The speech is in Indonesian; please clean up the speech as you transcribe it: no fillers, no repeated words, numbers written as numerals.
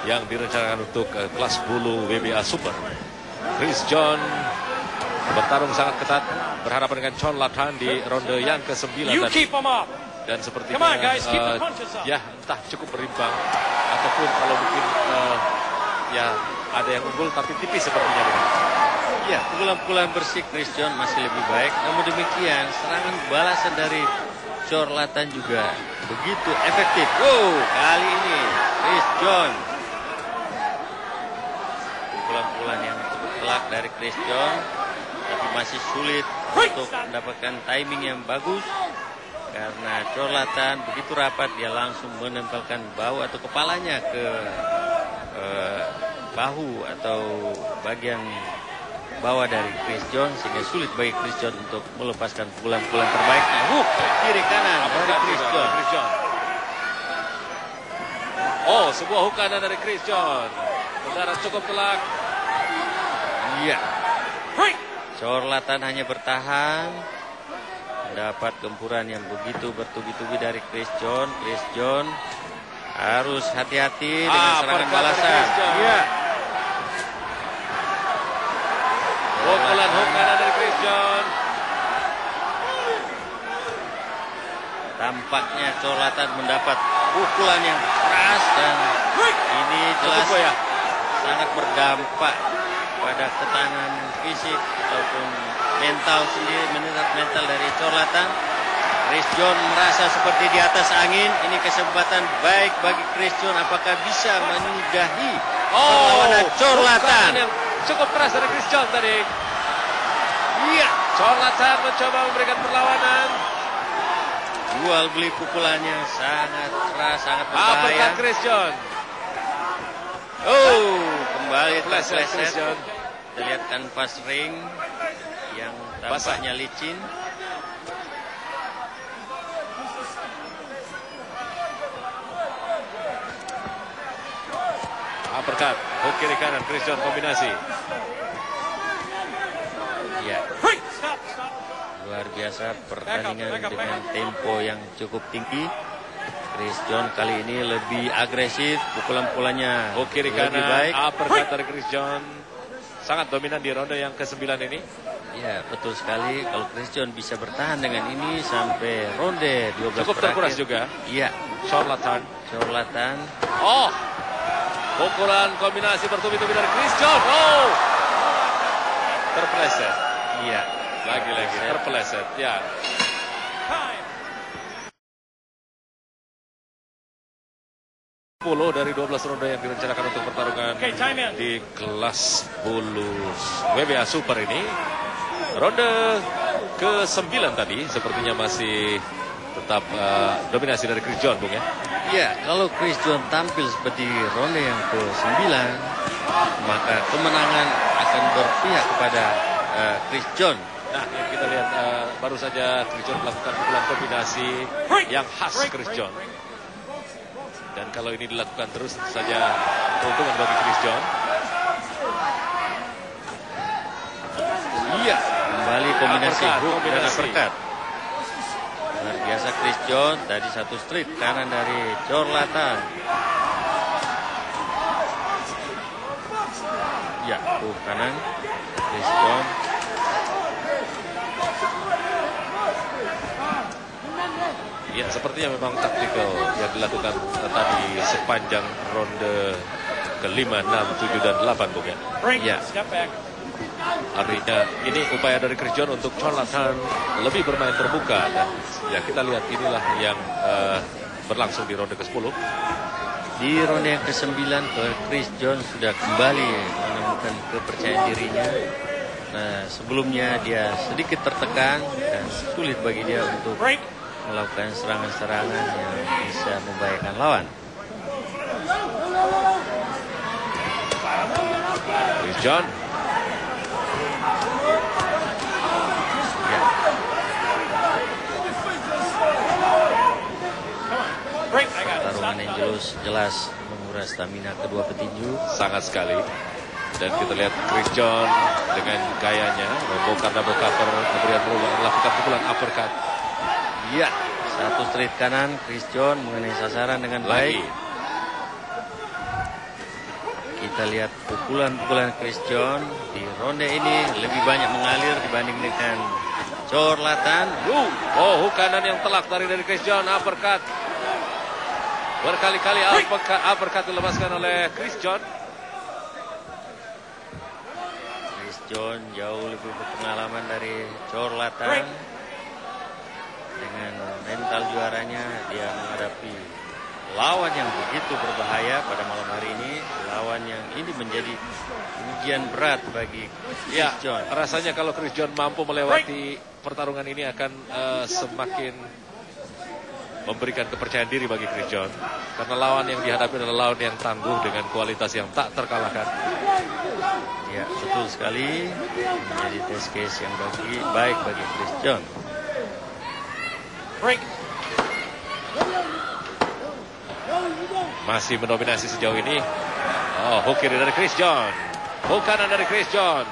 yang direncanakan untuk kelas bulu WBA Super. Chris John bertarung sangat ketat berhadapan dengan Chon Latan di ronde yang ke-9 tadi. Dan sepertinya ya entah cukup berimbang ataupun kalau mungkin ya ada yang unggul tapi tipis sepertinya. Ya, pukulan-pukulan bersih Chris John masih lebih baik. Namun demikian serangan balasan dari Chon Latan juga begitu efektif. Wow, kali ini Chris John. Pukulan-pukulan yang cukup telak dari Chris John, tapi masih sulit untuk mendapatkan timing yang bagus. Karena Chon Latan begitu rapat, dia langsung menempelkan bahu atau kepalanya ke bahu atau bagian bawah dari Chris John, sehingga sulit bagi Chris John untuk melepaskan pukulan-pukulan terbaiknya. Kiri kanan dari Chris John. Oh, sebuah hook kanan dari Chris John. Tendangan cukup telak. Iya. Chon Latan hanya bertahan. Mendapat gempuran yang begitu bertubi-tubi dari Chris John. Chris John harus hati-hati dengan serangan balasan. Iya. Pukulan hook kanan dari Chris John. Tampaknya Chon Latan mendapat pukulan yang keras dan ini jelas sangat berdampak pada ketahanan fisik ataupun mental sendiri, mental dari Chon Latan. Chris John merasa seperti di atas angin. Ini kesempatan baik bagi Chris John. Apakah bisa menyudahi perlawanan Chon Latan? Yang cukup keras dari Chris John tadi. Iya. Chon Latan mencoba memberikan perlawanan. Jual beli pukulannya sangat keras, sangat berbahaya. Apakah Chris John? Oh, kembali terpleset. Kita lihat kanvas ring yang tampaknya licin. Uppercut, hook kiri kanan Chris John kombinasi. Ya. Luar biasa pertandingan dengan tempo yang cukup tinggi. Chris John kali ini lebih agresif, pukulan-pukulannya hook kiri lebih kanan, baik. uppercut dari Chris John. Sangat dominan di ronde yang ke-9 ini. Ya, betul sekali. Kalau Chris John bisa bertahan dengan ini sampai ronde 12 cukup terkuras juga. Iya. Chon Latan. Oh, pukulan kombinasi bertubi-tubi dari Chris John. Oh, terpleset. Iya. Lagi-lagi terpleset. Ya. Dari 12 ronde yang direncanakan untuk pertarungan di kelas bulu WBA Super ini. Ronde ke-9 tadi sepertinya masih tetap dominasi dari Chris John, Bung ya? Iya, kalau Chris John tampil seperti ronde yang ke-9, maka kemenangan akan berpihak kepada Chris John. Nah, yang kita lihat baru saja Chris John melakukan pukulan kombinasi yang khas Chris John. Dan kalau ini dilakukan terus, tentu saja keuntungan bagi Chris John. Iya, kembali kombinasi hook dan uppercut. Luar biasa Chris John, tadi satu straight kanan dari Chon Latan. Ya, hook kanan Chris John. Ya, sepertinya memang taktikal yang dilakukan tadi sepanjang ronde ke-5, 6, 7, dan 8, Bung ya. Ya. Artinya ini upaya dari Chris John untuk Chon Latan lebih bermain terbuka. Dan ya kita lihat inilah yang berlangsung di ronde ke-10. Di ronde yang ke-9, Chris John sudah kembali menemukan kepercayaan dirinya. Nah, sebelumnya dia sedikit tertekan dan sulit bagi dia untuk melakukan serangan-serangan yang bisa membahayakan lawan. Chris John. Ya. Pertarungan yang jelas menguras stamina kedua petinju. Sangat sekali. Dan kita lihat Chris John dengan gayanya membongkar double cover, kemudian melakukan pukulan uppercut. Iya, satu straight kanan Chris John mengenai sasaran dengan baik. kita lihat pukulan-pukulan Chris John di ronde ini lebih banyak mengalir dibanding dengan Chorlatan. Hook kanan yang telak dari Chris John, uppercut. Berkali-kali uppercut dilepaskan oleh Chris John. Chris John jauh lebih berpengalaman dari Chorlatan. Dengan mental juaranya, dia menghadapi lawan yang begitu berbahaya pada malam hari ini. Lawan yang ini menjadi ujian berat bagi Chris John. Rasanya kalau Chris John mampu melewati pertarungan ini akan semakin memberikan kepercayaan diri bagi Chris John. Karena lawan yang dihadapi adalah lawan yang tangguh dengan kualitas yang tak terkalahkan. Ya, betul sekali. Menjadi test case yang baik bagi Chris John. Masih mendominasi sejauh ini. Hook kiri dari Chris John. Hook kanan dari Chris John.